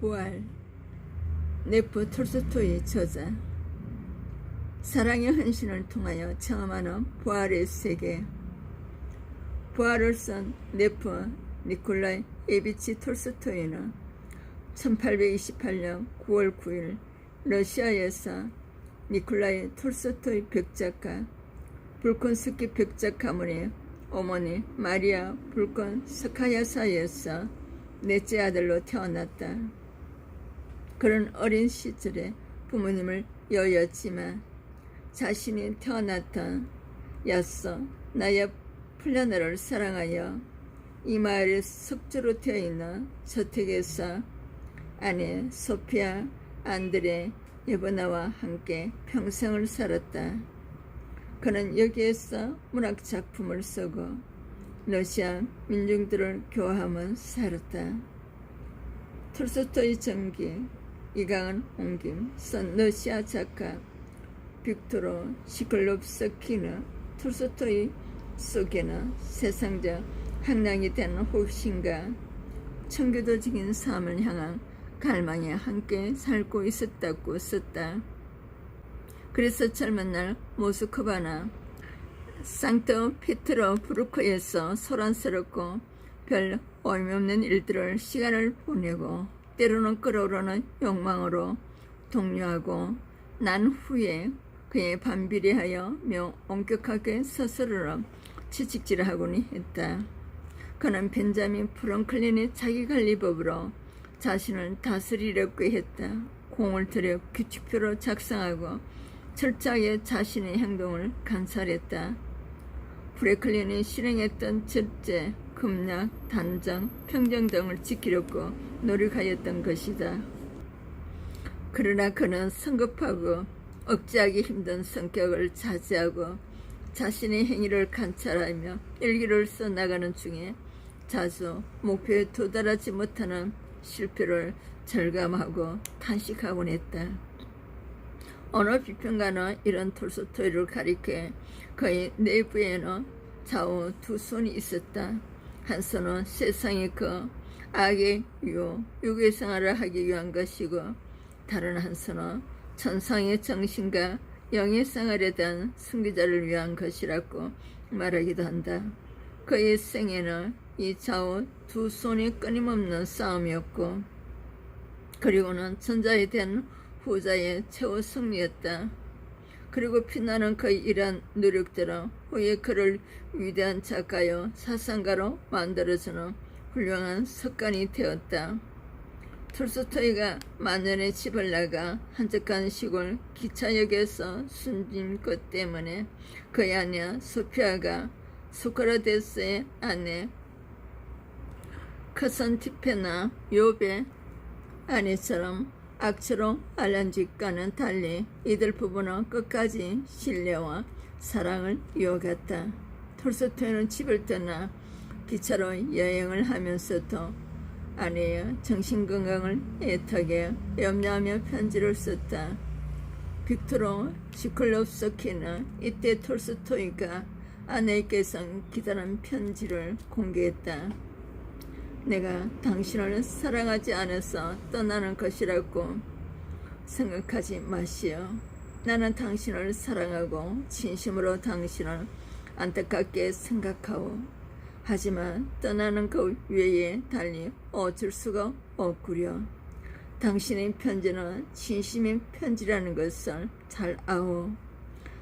부활. 네프 톨스토이 저자. 사랑의 헌신을 통하여 체험하는 부활의 세계. 부활을 쓴 네프 니콜라이 에비치 톨스토이는 1828년 9월 9일 러시아에서 니콜라이 톨스토이 백작가 불콘스키 백작 가문의 어머니 마리아 불콘스카야사에서 넷째 아들로 태어났다. 그런 어린 시절에 부모님을 여였지만 자신이 태어났던 야서 나야 플라나를 사랑하여 이 마을의 석조로 되어 있는 저택에서 아내 소피아 안드레 예보나와 함께 평생을 살았다. 그는 여기에서 문학작품을 쓰고 러시아 민중들을 교화하며 살았다. 톨스토이 전기, 이강은 옮김, 쓴 러시아 작가 빅토로 시클롭스키는 톨스토이 속에는 세상적 향락이 되는 호신과 청교도적인 삶을 향한 갈망에 함께 살고 있었다고 썼다. 그래서 젊은 날 모스크바나 상트페테르부르크에서 소란스럽고 별 의미 없는 일들을 시간을 보내고 때로는 끓어오르는 욕망으로 독려하고 난 후에 그의 반비례하여 엄격하게 스스로를 채찍질하곤 했다. 그는 벤자민 프랑클린의 자기관리법으로 자신을 다스리려고 했다. 공을 들여 규칙표로 작성하고 철저하게 자신의 행동을 관찰했다. 프랭클린이 실행했던 절제, 금약, 단정, 평정 등을 지키려고 노력하였던 것이다. 그러나 그는 성급하고 억제하기 힘든 성격을 자제하고 자신의 행위를 관찰하며 일기를 써나가는 중에 자주 목표에 도달하지 못하는 실패를 절감하고 탄식하곤 했다. 어느 비평가는 이런 톨스토이를 가리켜 그의 내부에는 좌우 두 손이 있었다. 한 손은 세상의 그 악의 육의 생활을 하기 위한 것이고 다른 한 손은 천상의 정신과 영의 생활에 대한 승리자를 위한 것이라고 말하기도 한다. 그의 생애는 이 좌우 두 손이 끊임없는 싸움이었고 그리고는 전자에 대한 후자의 최후 승리였다. 그리고 빛나는 그의 이러한 노력들은 후에 그를 위대한 작가요 사상가로 만들어주는 훌륭한 습관이 되었다. 톨스토이가 만년에 집을 나가 한적한 시골 기차역에서 숨진 것 때문에 그의 아내 소피아가 소크라테스의 아내 카산티페나 욥의 아내처럼 악처로 알란직과는 달리 이들 부부는 끝까지 신뢰와 사랑을 이어갔다. 톨스토이는 집을 떠나 기차로 여행을 하면서도 아내의 정신건강을 애타게 염려하며 편지를 썼다. 빅토로 시클롭스키는 이때 톨스토이가 아내에게서 기다란 편지를 공개했다. 내가 당신을 사랑하지 않아서 떠나는 것이라고 생각하지 마시오. 나는 당신을 사랑하고 진심으로 당신을 안타깝게 생각하오. 하지만 떠나는 그 외에 달리 어쩔 수가 없구려. 당신의 편지는 진심의 편지라는 것을 잘 아오.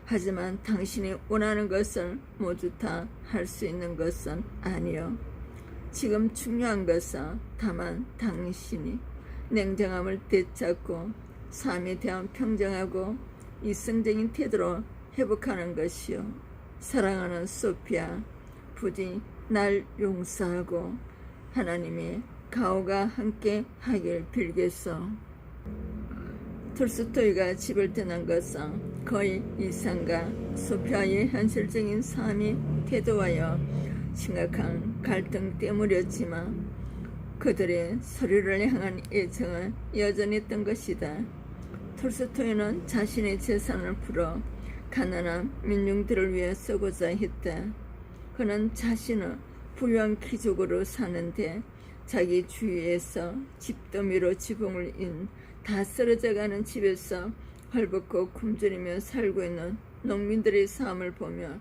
하지만 당신이 원하는 것을 모두 다 할 수 있는 것은 아니오. 지금 중요한 것은 다만 당신이 냉정함을 되찾고 삶에 대한 평정하고 이성적인 태도로 회복하는 것이요. 사랑하는 소피아, 부디 날 용서하고 하나님의 가호가 함께 하길 빌겠소. 톨스토이가 집을 떠난 것은 그의 이상과 소피아의 현실적인 삶의 태도와여 심각한 갈등 때문이었지만 그들의 서로를 향한 애정은 여전했던 것이다. 톨스토이는 자신의 재산을 풀어 가난한 민중들을 위해 쓰고자 했다. 그는 자신은 부유한 귀족으로 사는데 자기 주위에서 집더미로 지붕을 인 다 쓰러져가는 집에서 헐벗고 굶주리며 살고 있는 농민들의 삶을 보며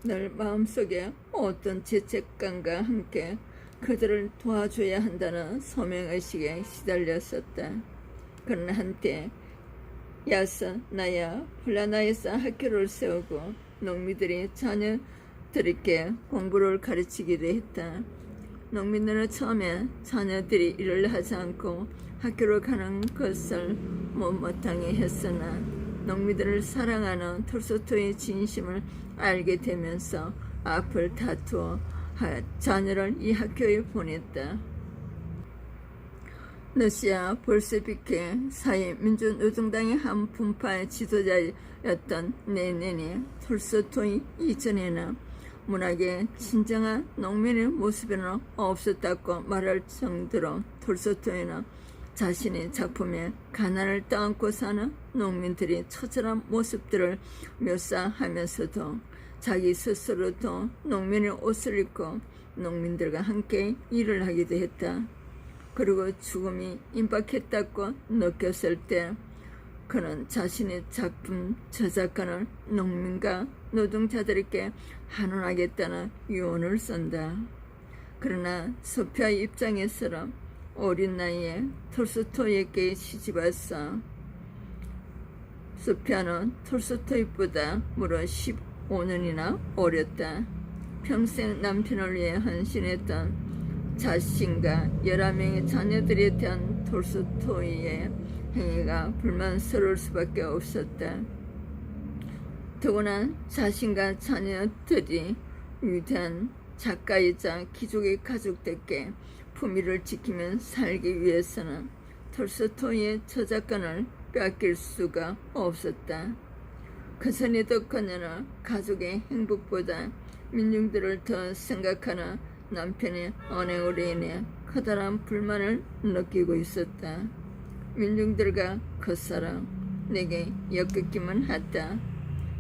늘 마음속에 어떤 죄책감과 함께 그들을 도와줘야 한다는 소명의식에 시달렸었다. 그러나 한때 야서 나야 훌라나에서 학교를 세우고 농민들이 자녀들에게 공부를 가르치기도 했다. 농민들은 처음에 자녀들이 일을 하지 않고 학교를 가는 것을 못마땅해 했으나 농민들을 사랑하는 톨스토이의 진심을 알게 되면서 앞을 다투어 자녀를 이 학교에 보냈다. 러시아 볼셰비키 사회민주노동당의 한 분파의 지도자였던 레닌이 톨스토이 이전에는 문학에 진정한 농민의 모습은 없었다고 말할 정도로 톨스토이는 자신의 작품에 가난을 떠안고 사는 농민들이 처절한 모습들을 묘사하면서도 자기 스스로도 농민의 옷을 입고 농민들과 함께 일을 하기도 했다. 그리고 죽음이 임박했다고 느꼈을 때 그는 자신의 작품 저작권을 농민과 노동자들에게 환원하겠다는 유언을 쓴다. 그러나 소피아의 입장에서는 어린 나이에 톨스토이에게 시집왔어. 소피아는 톨스토이보다 무려 15년이나 어렸다. 평생 남편을 위해 헌신했던 자신과 11명의 자녀들에 대한 톨스토이의 행위가 불만스러울 수밖에 없었다. 더구나 자신과 자녀들이 위대한 작가이자 귀족의 가족들께 품위를 지키며 살기 위해서는 톨스토이의 저작권을 빼앗길 수가 없었다. 그 전에도 그녀는 가족의 행복보다 민중들을 더 생각하는 남편의 언행으로 인해 커다란 불만을 느끼고 있었다. 민중들과 그 사람 내게 엮였기만 했다.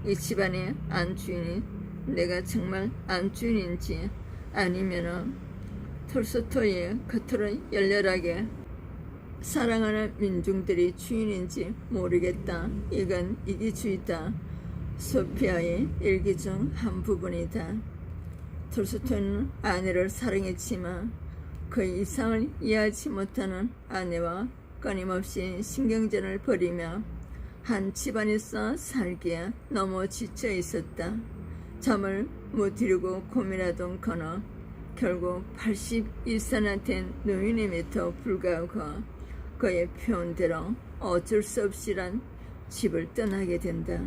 이 집안의 안주인이 내가 정말 안주인인지 아니면은 톨스토이의 겉으로 열렬하게 사랑하는 민중들이 주인인지 모르겠다. 이건 이기주의다. 소피아의 일기 중 한 부분이다. 톨스토이는 아내를 사랑했지만 그 이상을 이해하지 못하는 아내와 끊임없이 신경전을 벌이며 한 집안에서 살기에 너무 지쳐 있었다. 잠을 못 이루고 고민하던 그는 결국 81세나 된 노인임에도 불구하고 그의 표현대로 어쩔 수 없이란 집을 떠나게 된다.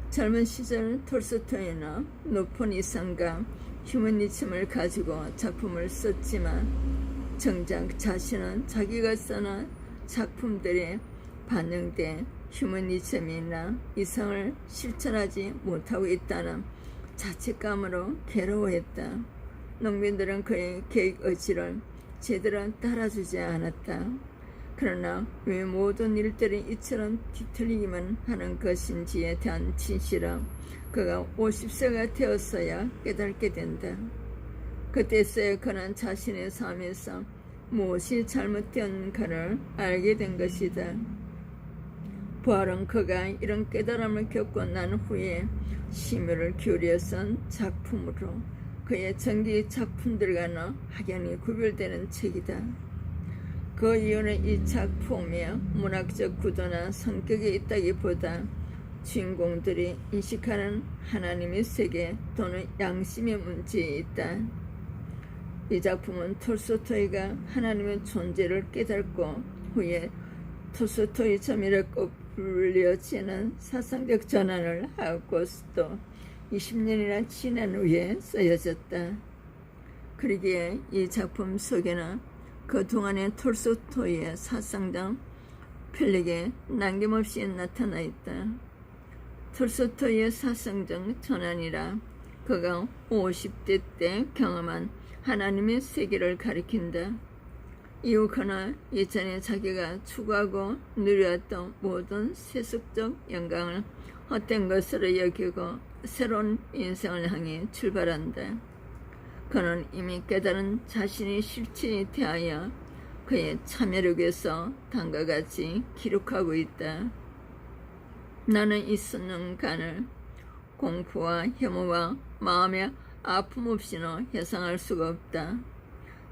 젊은 시절 톨스토이는 높은 이상과 휴머니즘을 가지고 작품을 썼지만 정작 자신은 자기가 써놓은 작품들에 반영된 휴머니즘이나 이상을 실천하지 못하고 있다는 자책감으로 괴로워했다. 농민들은 그의 계획 의지를 제대로 따라주지 않았다. 그러나 왜 모든 일들이 이처럼 뒤틀리기만 하는 것인지에 대한 진실은 그가 50세가 되었어야 깨닫게 된다. 그때서야 그는 자신의 삶에서 무엇이 잘못되었는가를 알게 된 것이다. 부활은 그가 이런 깨달음을 겪고 난 후에 심혈을 기울여 쓴 작품으로 그의 전기 작품들과는 확연히 구별되는 책이다. 그 이유는 이 작품의 문학적 구도나 성격이 있다기보다 주인공들이 인식하는 하나님의 세계 또는 양심의 문제에 있다. 이 작품은 톨스토이가 하나님의 존재를 깨닫고 후에 톨스토이즘이라고 불려지는 사상적 전환을 하고서도 20년이나 지난 후에 쓰여졌다. 그러기에 이 작품 속에는 그동안의 톨스토이의 사상적 편력에 남김없이 나타나 있다. 톨스토이의 사상적 전환이라 그가 50대 때 경험한 하나님의 세계를 가리킨다. 이후 그는 예전에 자기가 추구하고 누려왔던 모든 세속적 영광을 헛된 것으로 여기고 새로운 인생을 향해 출발한다. 그는 이미 깨달은 자신의 실체에 대하여 그의 참여력에서 다음과 같이 기록하고 있다. 나는 이 수년간을 공포와 혐오와 마음의 아픔 없이는 해상할 수가 없다.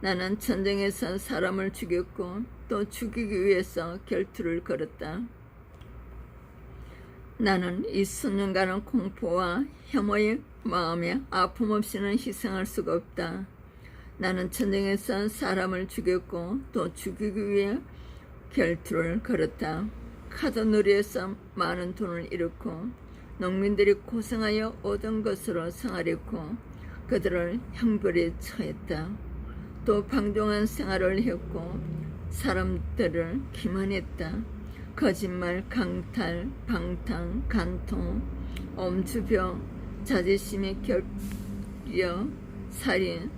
나는 전쟁에서 사람을 죽였고 또 죽이기 위해서 결투를 걸었다. 나는 이 수년간의 공포와 혐오의 마음에 아픔 없이는 희생할 수가 없다. 나는 전쟁에서 사람을 죽였고 또 죽이기 위해 결투를 걸었다. 카드놀이에서 많은 돈을 잃었고 농민들이 고생하여 얻은 것으로 생활했고 그들을 형벌에 처했다. 또 방종한 생활을 했고 사람들을 기만했다. 거짓말, 강탈, 방탕, 간통, 엄주병, 자존심에 격려, 살인,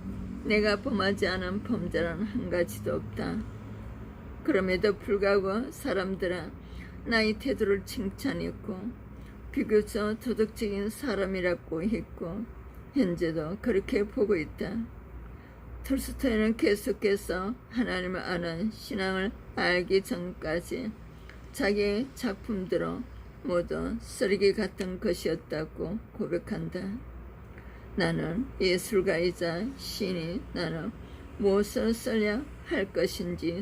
내가 범하지 않은 범죄는 한 가지도 없다. 그럼에도 불구하고 사람들은 나의 태도를 칭찬했고 비교적 도덕적인 사람이라고 했고 현재도 그렇게 보고 있다. 톨스토이는 계속해서 하나님을 아는 신앙을 알기 전까지 자기의 작품들은 모두 쓰레기 같은 것이었다고 고백한다. 나는 예술가이자 시인이 나는 무엇을 써야 할 것인지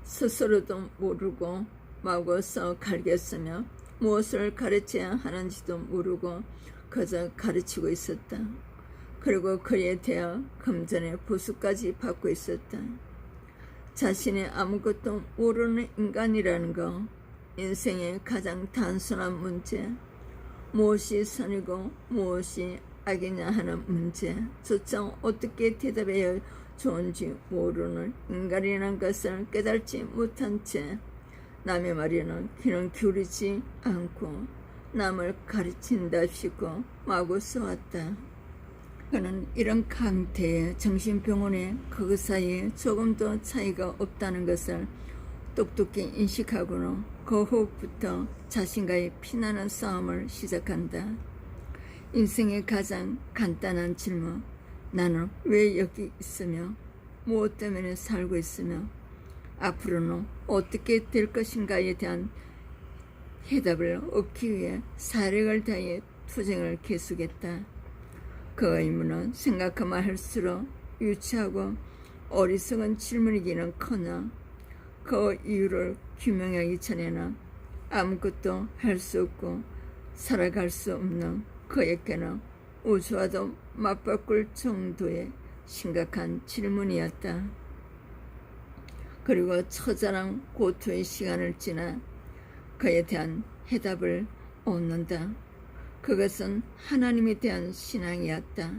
스스로도 모르고 마구 써 갈겼으며 무엇을 가르쳐야 하는지도 모르고 그저 가르치고 있었다. 그리고 그에 대해 금전의 보수까지 받고 있었다. 자신이 아무것도 모르는 인간이라는 거, 인생의 가장 단순한 문제, 무엇이 선이고 무엇이 악이냐 하는 문제조차 어떻게 대답해야 좋은지 모르는 인간이라는 것을 깨닫지 못한 채 남의 말에는 귀는 기울이지 않고 남을 가르친답시고 마구 써왔다. 그는 이런 강태에 정신병원에 그 사이에 조금도 차이가 없다는 것을 똑똑히 인식하고는 그 후부터 자신과의 피나는 싸움을 시작한다. 인생의 가장 간단한 질문, 나는 왜 여기 있으며 무엇 때문에 살고 있으며 앞으로는 어떻게 될 것인가에 대한 해답을 얻기 위해 사력을 다해 투쟁을 계속했다. 그 의문은 생각하면 할수록 유치하고 어리석은 질문이기는커녕 그 이유를 규명하기 전에는 아무것도 할 수 없고 살아갈 수 없는 그에게는 우주와도 맞바꿀 정도의 심각한 질문이었다. 그리고 처절한 고통의 시간을 지나 그에 대한 해답을 얻는다. 그것은 하나님에 대한 신앙이었다.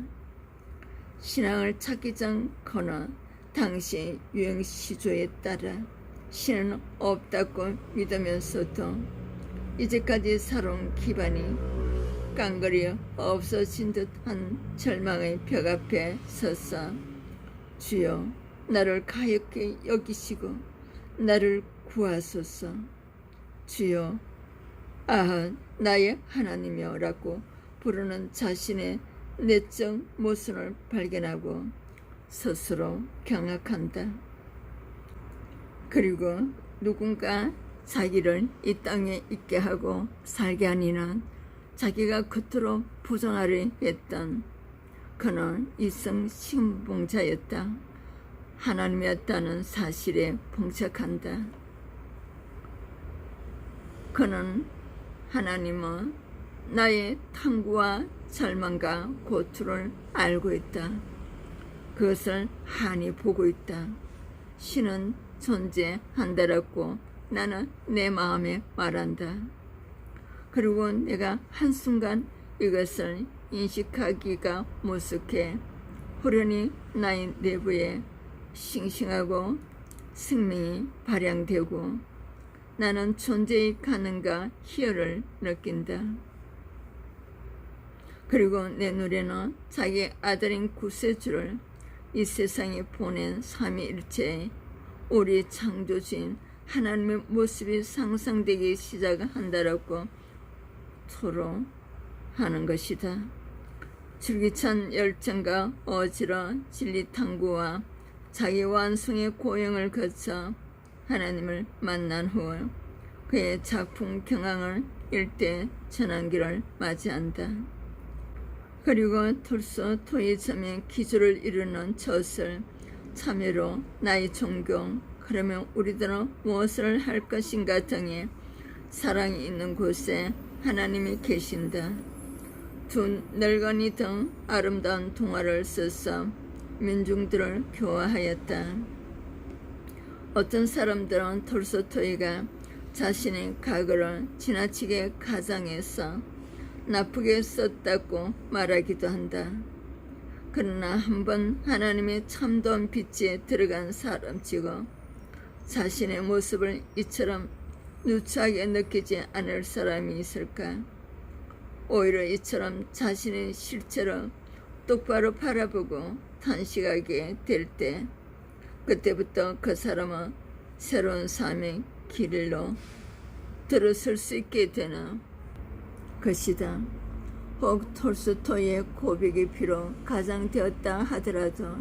신앙을 찾기 전 그는 당시의 유행 시조에 따라 신은 없다고 믿으면서도 이제까지 살아온 기반이 깡그리 없어진 듯한 절망의 벽 앞에 서서 주여 나를 가엾게 여기시고 나를 구하소서. 주여 나의 하나님이여 라고 부르는 자신의 내적 모습을 발견하고 스스로 경악한다. 그리고 누군가 자기를 이 땅에 있게 하고 살게 한 이는 자기가 겉으로 부정하려 했던 그는 이성 신봉자였다. 하나님이었다는 사실에 봉착한다. 그는 하나님은 나의 탐구와 절망과 고통을 알고 있다. 그것을 한이 보고 있다. 신은 존재한다라고 나는 내 마음에 말한다. 그리고 내가 한순간 이것을 인식하기가 무섭게 호련히 나의 내부에 싱싱하고 생명이 발양되고 나는 존재의 가능과 희열을 느낀다. 그리고 내 눈에는 자기 아들인 구세주를 이 세상에 보낸 삼위일체의 우리 창조주인 하나님의 모습이 상상되기 시작한다라고 토로하는 것이다. 줄기찬 열정과 어지러 진리 탐구와 자기 완성의 고행을 거쳐 하나님을 만난 후 그의 작품 경황을 일대 전환기를 맞이한다. 그리고 톨스토이즘의 기조를 이루는 젖을 참여로 나의 종교, 그러면 우리들은 무엇을 할 것인가 등의 사랑이 있는 곳에 하나님이 계신다. 두 늙은이 등 아름다운 동화를 써서 민중들을 교화하였다. 어떤 사람들은 톨스토이가 자신의 과거를 지나치게 가장해서 나쁘게 썼다고 말하기도 한다. 그러나 한번 하나님의 참다운 빛에 들어간 사람치고 자신의 모습을 이처럼 누추하게 느끼지 않을 사람이 있을까? 오히려 이처럼 자신의 실체를 똑바로 바라보고 탄식하게 될 때, 그때부터 그 사람은 새로운 삶의 길로 들어설 수 있게 되는 것이다. 혹 톨스토이의 고백이 비록 가장되었다 하더라도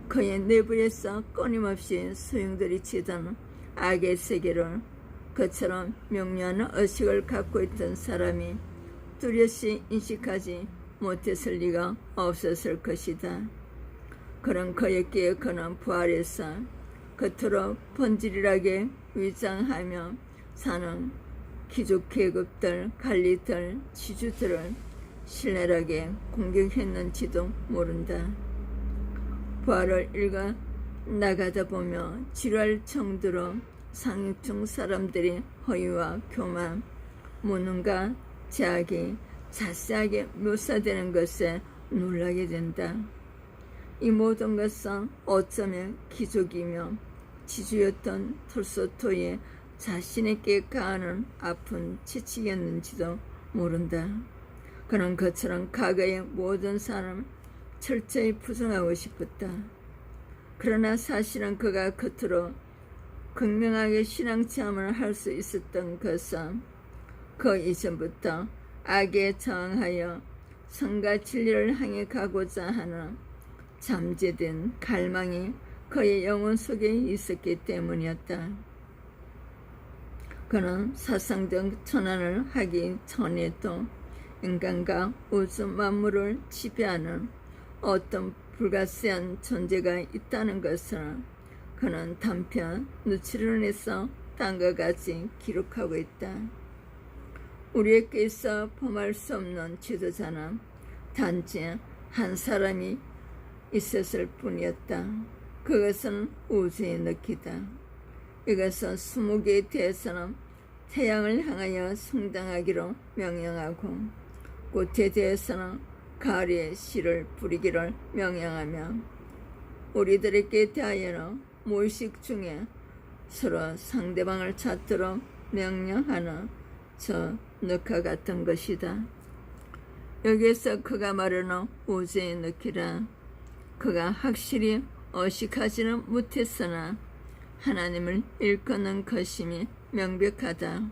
그의 내부에서 끊임없이 소용돌이치던 악의 세계를 그처럼 명료한 의식을 갖고 있던 사람이 뚜렷이 인식하지 못했을 리가 없었을 것이다. 그런 그에게 그는 부활해서 겉으로 번지르르하게 위장하며 사는 귀족 계급들, 관리들, 지주들을 신랄하게 공격했는지도 모른다. 부활을 읽어 나가다 보며 지루할 정도로 상류층 사람들이 허위와 교만, 무능과 제약이 자세하게 묘사되는 것에 놀라게 된다. 이 모든 것은 어쩌면 귀족이며 지주였던 톨스토이의 자신에게 가하는 아픈 채찍이었는지도 모른다. 그는 그처럼 과거의 모든 사람을 철저히 부정하고 싶었다. 그러나 사실은 그가 겉으로 극명하게 신앙체험을 할 수 있었던 것은 그 이전부터 악에 저항하여 선과 진리를 향해 가고자 하는 잠재된 갈망이 그의 영혼 속에 있었기 때문이었다. 그는 사상적 전환을 하기 전에도 인간과 우주 만물을 지배하는 어떤 불가시한 존재가 있다는 것을 그는 단편 누치론에서 다음과 같이 기록하고 있다. 우리에게서 범할 수 없는 지도자는 단지 한 사람이 있었을 뿐이었다. 그것은 우주의 너키다. 이것은 수목에 대해서는 태양을 향하여 성당하기로 명령하고 꽃에 대해서는 가을에 씨를 뿌리기를 명령하며 우리들에게 대하여는 무의식 중에 서로 상대방을 찾도록 명령하는 저 늑화 같은 것이다. 여기에서 그가 말하는 우주의 늑이라 그가 확실히 의식하지는 못했으나 하나님을 일컫는 것임이 명백하다.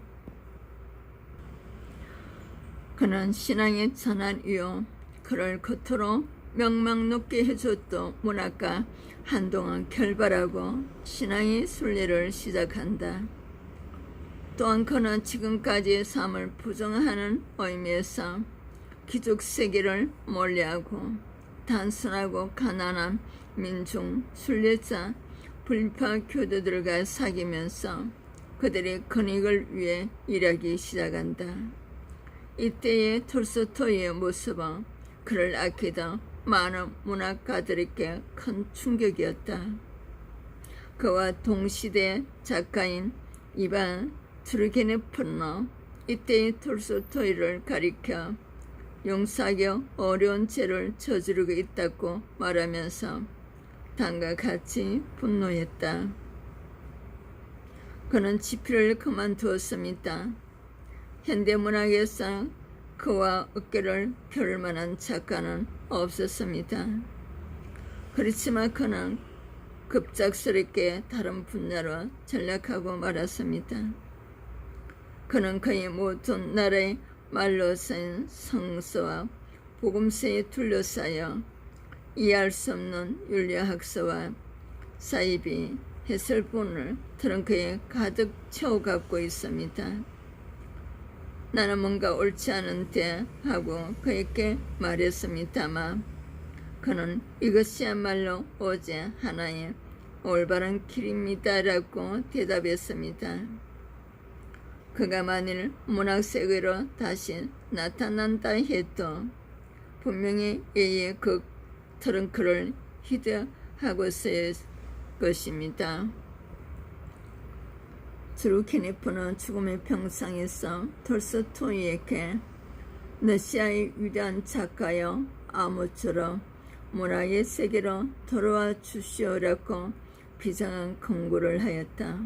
그는 신앙의 전환 이후 그를 겉으로 명망 높게 해줬던 문학과 한동안 결발하고 신앙의 순례를 시작한다. 또한 그는 지금까지의 삶을 부정하는 의미에서 귀족 세계를 멀리하고 단순하고 가난한 민중, 순례자, 불파 교도들과 사귀면서 그들의 근익을 위해 일하기 시작한다. 이때의 톨스토이의 모습은 그를 아끼던 많은 문학가들에게 큰 충격이었다. 그와 동시대 작가인 이반 투르게네프는 이때의 톨스토이를 가리켜 용서하기 어려운 죄를 저지르고 있다고 말하면서 다음과 같이 분노했다. 그는 집필을 그만두었습니다. 현대문학에서 그와 어깨를 펼 만한 작가는 없었습니다. 그렇지만 그는 급작스럽게 다른 분야로 전락하고 말았습니다. 그는 그의 모든 나라의 말로 쓴 성서와 복음서에 둘러싸여 이해할 수 없는 윤리학서와 사이비 해설본을 트렁크에 가득 채워갖고 있습니다. 나는 뭔가 옳지 않은데 하고 그에게 말했습니다만 그는 이것이야말로 오직 하나의 올바른 길입니다라고 대답했습니다. 그가 만일 문학세계로 다시 나타난다 해도 분명히 A의 그 트렁크를 히드하고 있을 것입니다. 드루키네프는 죽음의 평상에서 톨스토이에게 러시아의 위대한 작가여 아무쪼록 문화의 세계로 돌아와 주시오라고 비장한 권고를 하였다.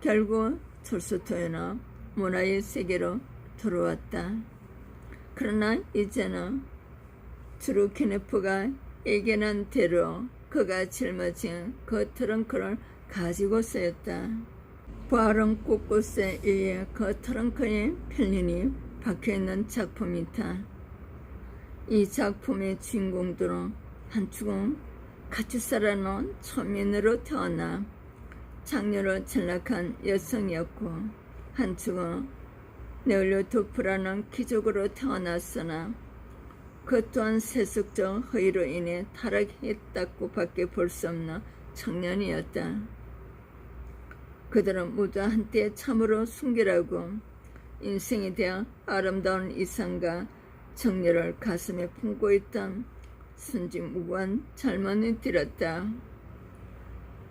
결국 톨스토이는 문화의 세계로 돌아왔다. 그러나 이제는 드루키네프가 예견한 대로 그가 짊어진 그 트렁크를 가지고 쓰였다. 부활은 곳곳에 의해 그 트렁크에 편린히 박혀있는 작품이다. 이 작품의 주인공들은 한축은 카투사라는 초면으로 태어나 장녀로 전락한 여성이었고 한축은 네올리토프라는 귀족으로 태어났으나 그 또한 세속적 허위로 인해 타락했다고 밖에 볼 수 없는 청년이었다. 그들은 모두 한때 참으로 순결하고 인생에 대한 아름다운 이상과 정열을 가슴에 품고 있던 순진무구한 젊은이들이었다.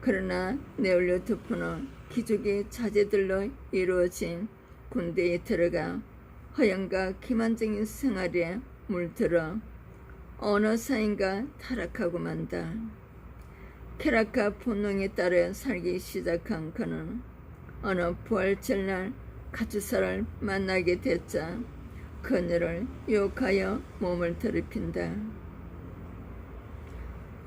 그러나 네올리토프는 귀족의 자제들로 이루어진 군대에 들어가 허영과 기만적인 생활에 물들어 어느 사인가 타락하고 만다. 쾌락과 본능에 따라 살기 시작한 그는 어느 부활절날 카투사를 만나게 됐자 그녀를 유혹하여 몸을 더럽힌다.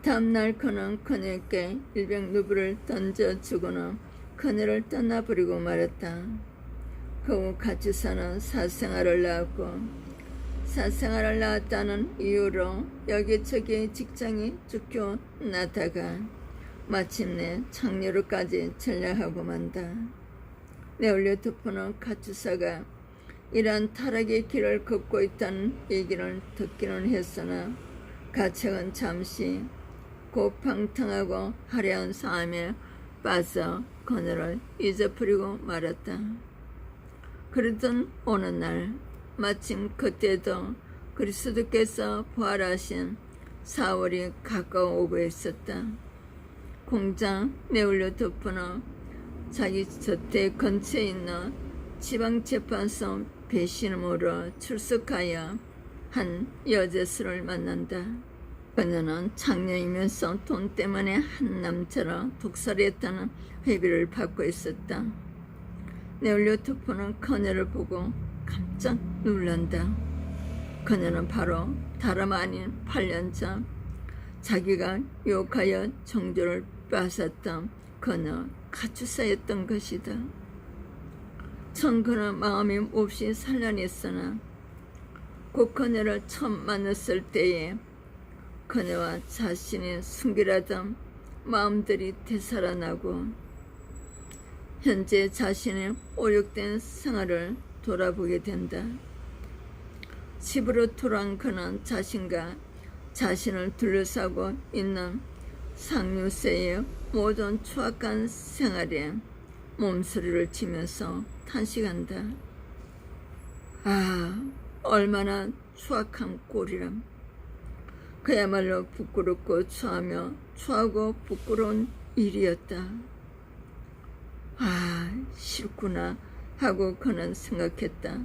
다음날 그는 그녀에게 일병 누부를 던져주고는 그녀를 떠나버리고 말았다. 그 후 카투사는 사생활을 낳았고 사생활을 낳았다는 이유로 여기저기 직장이 쫓겨나다가 마침내 창녀로까지 전락하고 만다. 네올리토프는 카투사가 이러한 타락의 길을 걷고 있다는 얘기를 듣기는 했으나 가책은 잠시 고팡탕하고 화려한 삶에 빠져 그녀를 잊어버리고 말았다. 그러던 어느 날 마침 그때도 그리스도께서 부활하신 4월이 가까워오고 있었다. 공장 네올리토프는 자기 저택 근처에 있는 지방재판소 배심으로 출석하여 한 여제수를 만난다. 그녀는 장녀이면서 돈 때문에 한 남자로 독살했다는 회비를 받고 있었다. 네올리토프는 그녀를 보고 깜짝 놀란다. 그녀는 바로 다름 아닌 8년 전 자기가 유혹하여 정조를 빼앗았던 그녀 카투사였던 것이다. 처음 그는 마음이 몹시 산란했으나 곧 그녀를 처음 만났을 때에 그녀와 자신의 순결하던 마음들이 되살아나고 현재 자신의 오욕된 생활을 돌아보게 된다. 집으로 돌아온 그는 자신과 자신을 둘러싸고 있는 상류세의 모든 추악한 생활에 몸소리를 치면서 탄식한다. 아, 얼마나 추악한 꼴이람. 그야말로 부끄럽고 추하며 추하고 부끄러운 일이었다. 아, 싫구나 하고 그는 생각했다.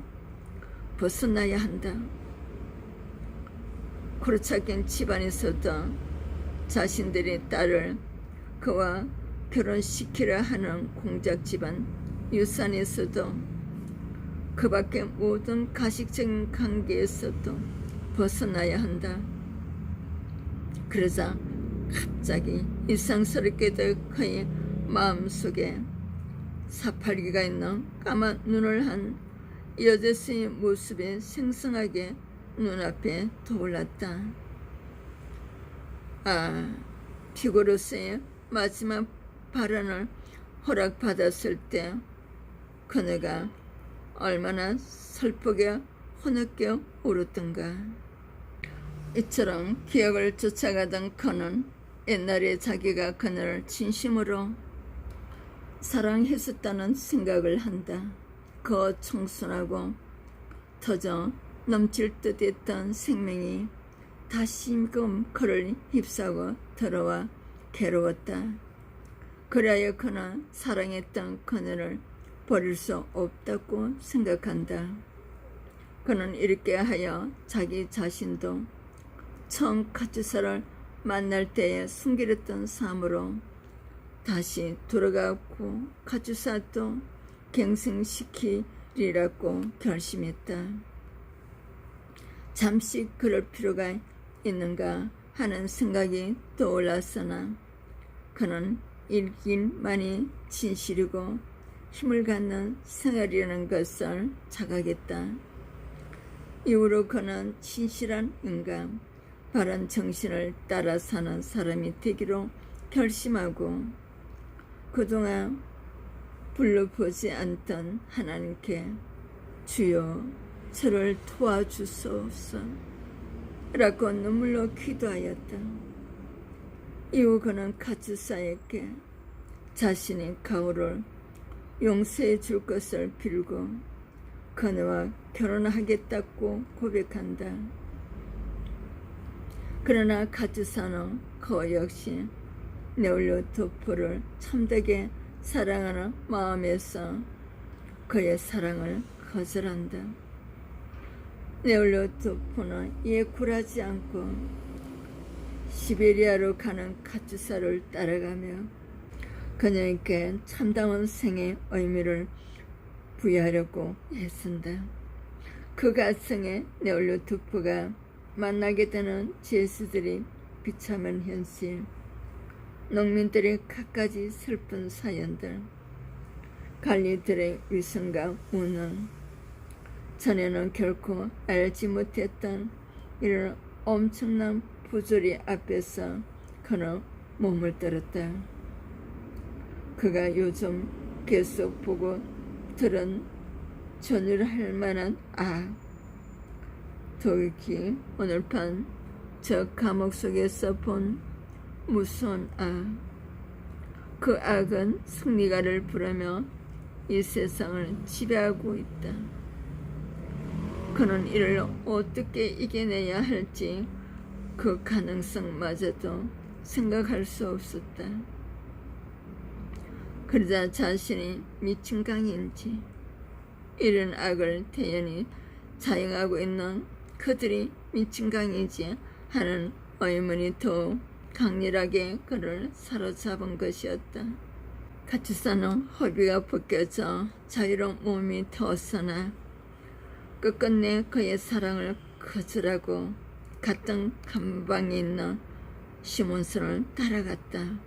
벗어나야 한다. 고르차긴 집안에서도 자신들의 딸을 그와 결혼시키려 하는 공작 집안 유산에서도 그 밖의 모든 가식적인 관계에서도 벗어나야 한다. 그러자 갑자기 이상스럽게도 그의 마음속에 사팔기가 있는 까만 눈을 한 여자의 모습이 생생하게 눈앞에 떠올랐다. 피고로서의 마지막 발언을 허락받았을 때 그녀가 얼마나 슬프게 흐느껴 울었던가. 이처럼 기억을 쫓아가던 그는 옛날에 자기가 그녀를 진심으로 사랑했었다는 생각을 한다. 그 청순하고 터져 넘칠 듯했던 생명이 다시금 그를 휩싸고 들어와 괴로웠다. 그리하여 그는 사랑했던 그녀를 버릴 수 없다고 생각한다. 그는 이렇게 하여 자기 자신도 처음 카투사를 만날 때에 숨기렸던 삶으로 다시 돌아가고 카투사도 갱생시키리라고 결심했다. 잠시 그럴 필요가 있는가 하는 생각이 떠올랐으나 그는 일긴만이 진실이고 힘을 갖는 생활이라는 것을 자각했다. 이후로 그는 진실한 인간, 바른 정신을 따라 사는 사람이 되기로 결심하고 그동안 불러보지 않던 하나님께 주여 저를 도와주소서 라고 눈물로 기도하였다. 이후 그는 카투사에게 자신의 가오를 용서해 줄 것을 빌고 그녀와 결혼하겠다고 고백한다. 그러나 카투사는 그 역시 네올로토프를 참되게 사랑하는 마음에서 그의 사랑을 거절한다. 네올로토프는 이에 굴하지 않고 시베리아로 가는 카투사를 따라가며 그녀에게 참다운 생의 의미를 부여하려고 애쓴다. 그 가정에 네올로토프가 만나게 되는 죄수들이 비참한 현실, 농민들의 갖가지 슬픈 사연들, 관리들의 위선과 무능, 전에는 결코 알지 못했던 이런 엄청난 부조리 앞에서 그는 몸을 떨었다. 그가 요즘 계속 보고 들은 전율할 만한 더욱이 오늘 밤 저 감옥 속에서 본 무서운 그 악은 승리가를 부르며 이 세상을 지배하고 있다. 그는 이를 어떻게 이겨내야 할지 그 가능성마저도 생각할 수 없었다. 그러자 자신이 미친 강인지 이런 악을 태연히 자행하고 있는 그들이 미친 강이지 하는 의문이 더욱 강렬하게 그를 사로잡은 것이었다. 카투사는 허비가 벗겨져 자유로운 몸이 되었으나 끝끝내 그의 사랑을 거절하고 같은 감방에 있는 시몬스를 따라갔다.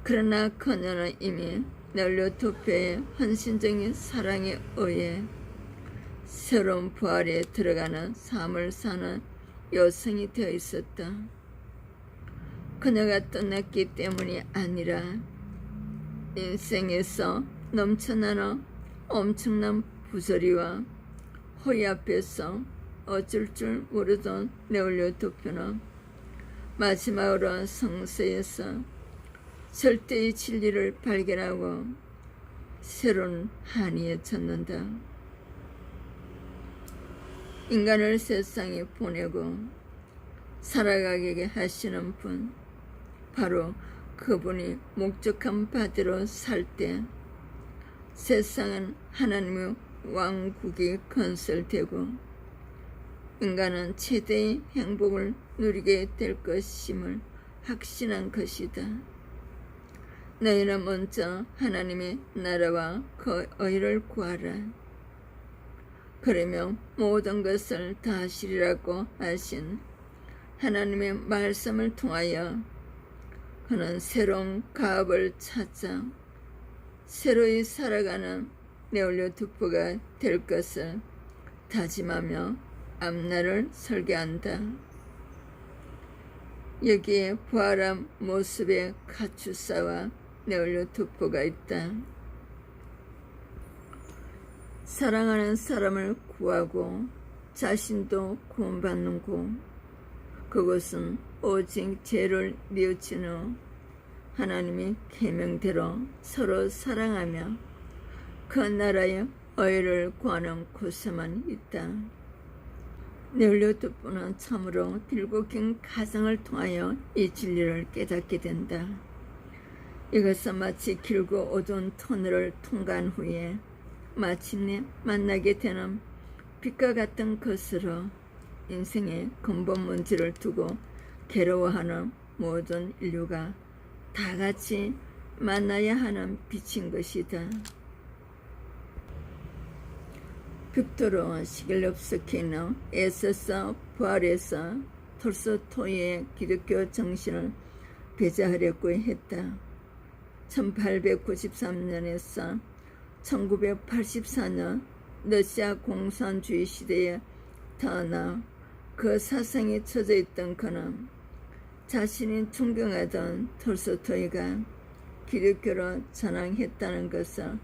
그러나 그녀는 이미 네올로토프의 헌신적인 사랑에 의해 새로운 부활에 들어가는 삶을 사는 여성이 되어 있었다. 그녀가 떠났기 때문이 아니라 인생에서 넘쳐나는 엄청난 부조리와 허위 앞에서 어쩔 줄 모르던 네올로토프는 마지막으로 성서에서 절대의 진리를 발견하고 새로운 한이에 젖는다. 인간을 세상에 보내고 살아가게 하시는 분, 바로 그분이 목적한 바대로 살 때 세상은 하나님의 왕국이 건설되고 인간은 최대의 행복을 누리게 될 것임을 확신한 것이다. 너희는 먼저 하나님의 나라와 그 의를 구하라. 그러면 모든 것을 다 하시리라고 하신 하나님의 말씀을 통하여 그는 새로운 가업을 찾아 새로이 살아가는 네올로토프가 될 것을 다짐하며 앞날을 설계한다. 여기에 부활한 모습의 카츄사와 네올로토포가 있다. 사랑하는 사람을 구하고 자신도 구원받는 곳, 그곳은 오직 죄를 뉘우친 후 하나님의 계명대로 서로 사랑하며 그 나라의 의를 구하는 곳에만 있다. 네올로토포는 참으로 길고 긴 가정을 통하여 이 진리를 깨닫게 된다. 이것은 마치 길고 어두운 터널을 통과한 후에 마침내 만나게 되는 빛과 같은 것으로 인생의 근본 문제를 두고 괴로워하는 모든 인류가 다 같이 만나야 하는 빛인 것이다. 빅토르 시겔롭스키는 에서서 부활에서 톨스토이의 기독교 정신을 배제하려고 했다. 1893년에서 1984년 러시아 공산주의 시대에 태어나 그 사상에 처져 있던 그는 자신이 존경하던 톨스토이가 기독교로 전향했다는 것을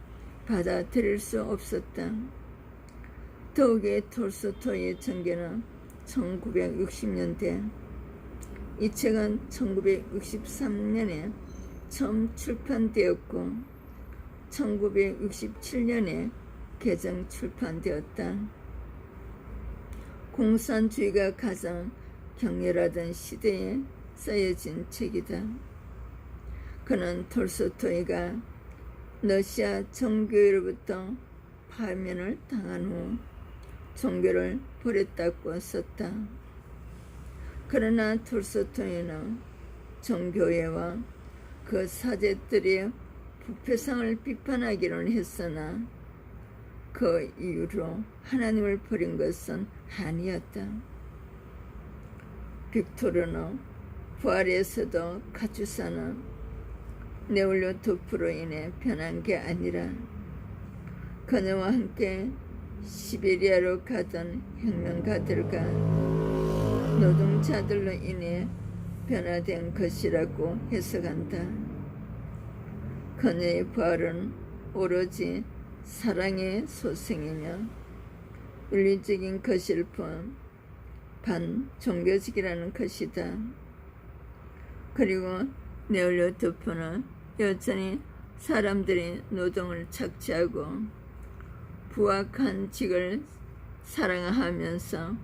받아들일 수 없었다. 더욱이 톨스토이의 전개는 1960년대, 이 책은 1963년에 처음 출판되었고 1967년에 개정 출판되었다. 공산주의가 가장 격렬하던 시대에 쓰여진 책이다. 그는 톨스토이가 러시아 종교로부터 파면을 당한 후 종교를 버렸다고 썼다. 그러나 톨스토이는 종교회와 그 사제들의 부패상을 비판하기는 했으나 그 이후로 하나님을 버린 것은 아니었다. 빅토르는 부활에서도 카츄사는 네올로토프로 인해 변한 게 아니라 그녀와 함께 시베리아로 가던 혁명가들과 노동자들로 인해 변화된 것이라고 해석한다. 그녀의 부활은 오로지 사랑의 소생이며 윤리적인 것일 뿐 반종교적이라는 것이다. 그리고 네올로토프는 여전히 사람들이 노동을 착취하고 부악한 직을 사랑하면서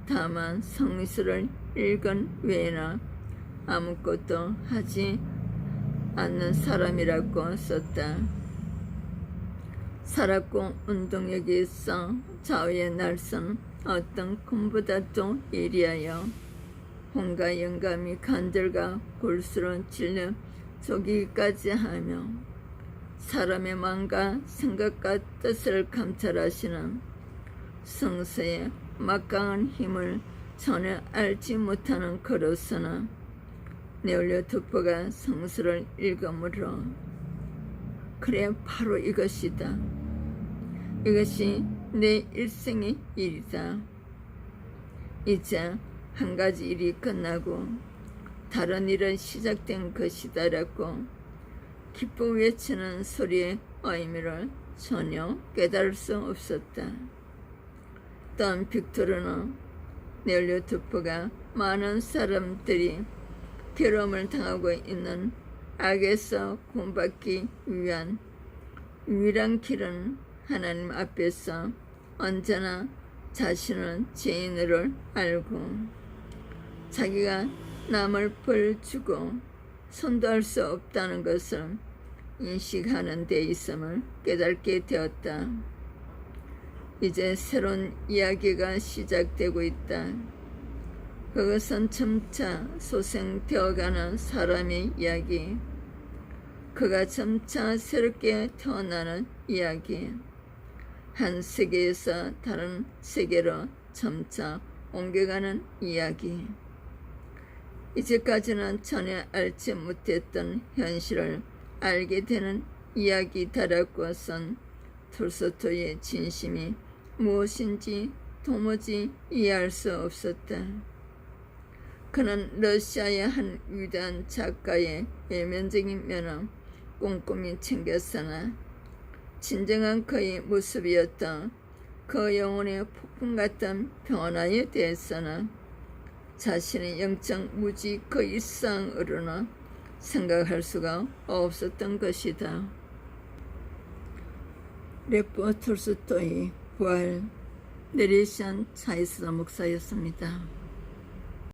다만 성서를 읽은 외에는 아무것도 하지 않는 사람이라고 썼다. 살았고 운동력이 있어 좌우에 날선 어떤 꿈보다도 예리하여 혼과 영감이 간절과 골수로 찔려 쪼기까지 하며 사람의 마음과 생각과 뜻을 감찰하시는 성서의 막강한 힘을 전혀 알지 못하는 그로서는 네올로토프가 성서를 읽음으로 그래 바로 이것이다. 이것이 내 일생의 일이다. 이제 한 가지 일이 끝나고 다른 일은 시작된 것이다라고 기뻐 외치는 소리의 의미를 전혀 깨달을 수 없었다. 또한 빅토르는 네올로토프가 많은 사람들이 괴로움을 당하고 있는 악에서 구원받기 위한 유일한 길은 하나님 앞에서 언제나 자신은 죄인으로 알고 자기가 남을 벌 주고 선도할 수 없다는 것을 인식하는 데 있음을 깨닫게 되었다. 이제 새로운 이야기가 시작되고 있다. 그것은 점차 소생되어가는 사람의 이야기, 그가 점차 새롭게 태어나는 이야기, 한 세계에서 다른 세계로 점차 옮겨가는 이야기, 이제까지는 전혀 알지 못했던 현실을 알게 되는 이야기다라고 쓴 톨스토이의 진심이 무엇인지 도무지 이해할 수 없었다. 그는 러시아의 한 위대한 작가의 외면적인 면을 꼼꼼히 챙겼으나 진정한 그의 모습이었던 그 영혼의 폭풍 같은 변화에 대해서는 자신의 영적 무지 그 이상으로는 생각할 수가 없었던 것이다. 레포 톨스토이 부활, 내리션 차이스 목사였습니다.